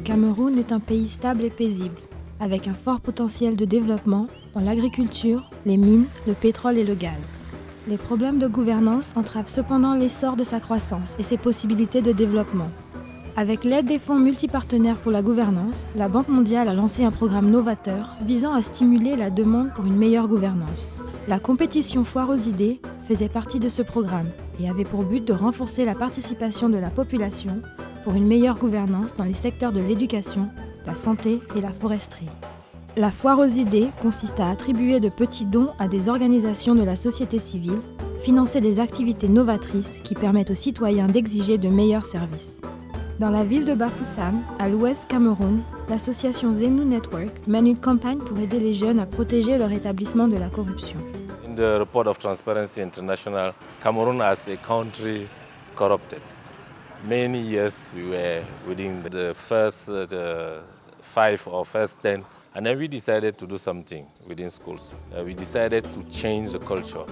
Cameroun est un pays stable et paisible, avec un fort potentiel de développement dans l'agriculture, les mines, le pétrole et le gaz. Les problèmes de gouvernance entravent cependant l'essor de sa croissance et ses possibilités de développement. Avec l'aide des fonds multipartenaires pour la gouvernance, la Banque mondiale a lancé un programme novateur visant à stimuler la demande pour une meilleure gouvernance. La compétition Foire aux idées faisait partie de ce programme et avait pour but de renforcer la participation de la population pour une meilleure gouvernance dans les secteurs de l'éducation, la santé et la foresterie. La Foire aux idées consiste à attribuer de petits dons à des organisations de la société civile, financer des activités novatrices qui permettent aux citoyens d'exiger de meilleurs services. Dans la ville de Bafoussam, à l'ouest Cameroun, l'association Zenu Network mène une campagne pour aider les jeunes à protéger leur établissement de la corruption. In the report of Transparency International, Cameroon as a country corrupted. Many years we were within the first 5 or first 10, and then we decided to do something within schools. We decided to change the culture.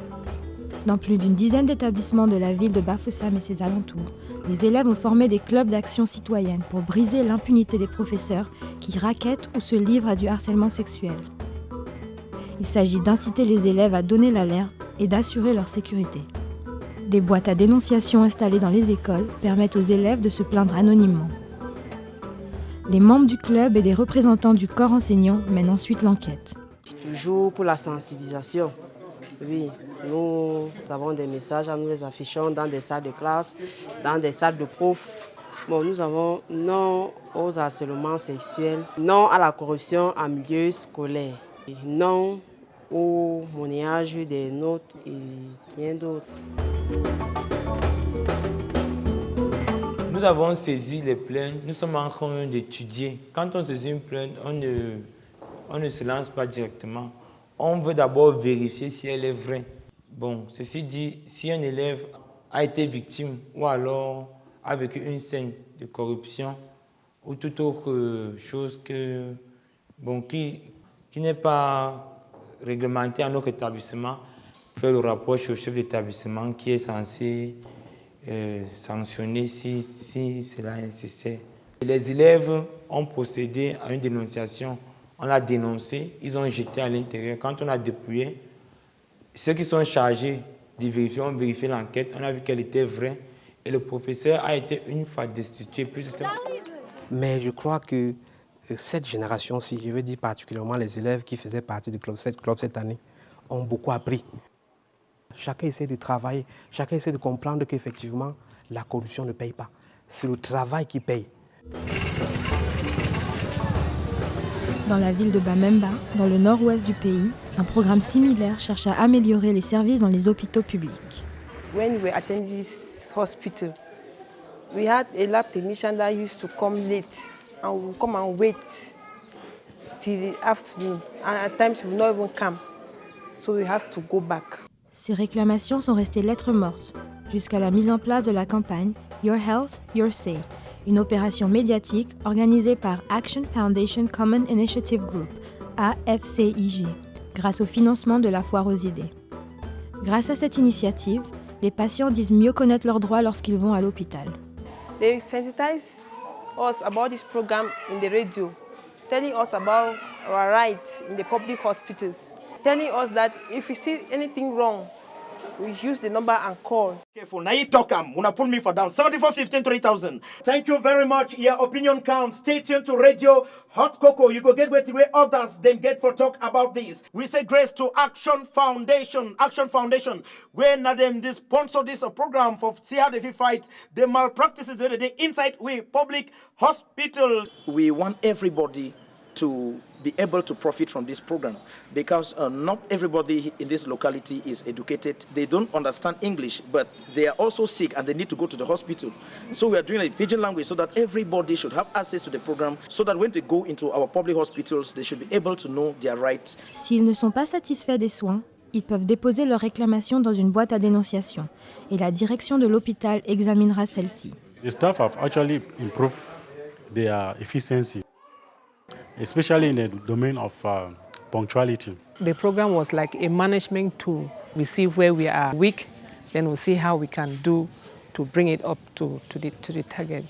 Dans plus d'une dizaine d'établissements de la ville de Bafoussam et ses alentours, les élèves ont formé des clubs d'action citoyenne pour briser l'impunité des professeurs qui rackettent ou se livrent à du harcèlement sexuel. Il s'agit d'inciter les élèves à donner l'alerte et d'assurer leur sécurité. Des boîtes à dénonciation installées dans les écoles permettent aux élèves de se plaindre anonymement. Les membres du club et des représentants du corps enseignant mènent ensuite l'enquête. Toujours pour la sensibilisation. Oui, nous avons des messages, nous les affichons dans des salles de classe, dans des salles de profs. Bon, nous avons non aux harcèlements sexuels, non à la corruption en milieu scolaire, non au monnayage des notes et bien d'autres. Nous avons saisi les plaintes, nous sommes en train d'étudier. Quand on saisit une plainte, on ne se lance pas directement. On veut d'abord vérifier si elle est vraie. Bon, ceci dit, si un élève a été victime ou alors a vécu une scène de corruption ou toute autre chose qui n'est pas réglementée à notre établissement, faire le rapport au chef d'établissement qui est censé sanctionner si cela est nécessaire. Les élèves ont procédé à une dénonciation. On l'a dénoncé, ils ont jeté à l'intérieur. Quand on a dépouillé, ceux qui sont chargés de vérifier ont vérifié l'enquête, on a vu qu'elle était vraie et le professeur a été une fois destitué. Mais je crois que cette génération-ci, je veux dire particulièrement les élèves qui faisaient partie du club cette année, ont beaucoup appris. Chacun essaie de travailler, chacun essaie de comprendre qu'effectivement, la corruption ne paye pas. C'est le travail qui paye. Dans la ville de Bamemba, dans le nord-ouest du pays, un programme similaire cherche à améliorer les services dans les hôpitaux publics. When we attended this hospital, we had a lab technician that used to come late and would come and wait till the afternoon. And at times he would not even come, so we have to go back. Ces réclamations sont restées lettres mortes, jusqu'à la mise en place de la campagne Your Health, Your Say, une opération médiatique organisée par Action Foundation Common Initiative Group, AFCIG, grâce au financement de la Foire aux idées. Grâce à cette initiative, les patients disent mieux connaître leurs droits lorsqu'ils vont à l'hôpital. They sensitize us about this program in the radio, telling us about our rights in the public hospitals, telling us that if we see anything wrong, we use the number and call. Careful. Now you talk, una pull me for down. 7415 3000. Thank you very much. Your opinion counts. Stay tuned to Radio Hot Cocoa. You go get where others them get for talk about this. We say grace to Action Foundation. Action Foundation. Where now them this sponsor this program for see how they fight the malpractices that they inside we public hospitals. We want everybody to be able to profit from this program because not everybody in this locality is educated. They don't understand English, but they are also sick and they need to go to the hospital. So we are doing a pidgin language so that everybody should have access to the program so that when they go into our public hospitals, they should be able to know their rights. S'ils ne sont pas satisfaits des soins, ils peuvent déposer leur réclamation dans une boîte à dénonciation et la direction de l'hôpital examinera celle-ci. The staff have actually improved their efficiency, especially in the domain of punctuality. The program was like a management tool. We see where we are weak, then we see how we can do to bring it up to the target.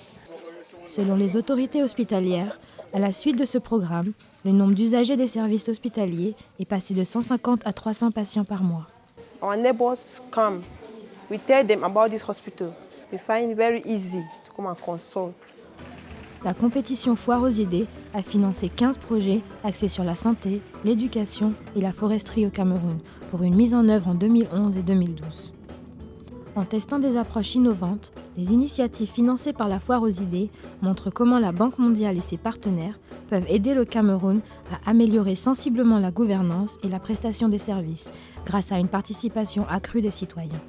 Selon les autorités hospitalières, à la suite de ce programme, le nombre d'usagers des services hospitaliers est passé de 150 à 300 patients par mois. Our neighbors come. We tell them about this hospital. They find it very easy to come and consult. La compétition Foire aux idées a financé 15 projets axés sur la santé, l'éducation et la foresterie au Cameroun pour une mise en œuvre en 2011 et 2012. En testant des approches innovantes, les initiatives financées par la Foire aux idées montrent comment la Banque mondiale et ses partenaires peuvent aider le Cameroun à améliorer sensiblement la gouvernance et la prestation des services grâce à une participation accrue des citoyens.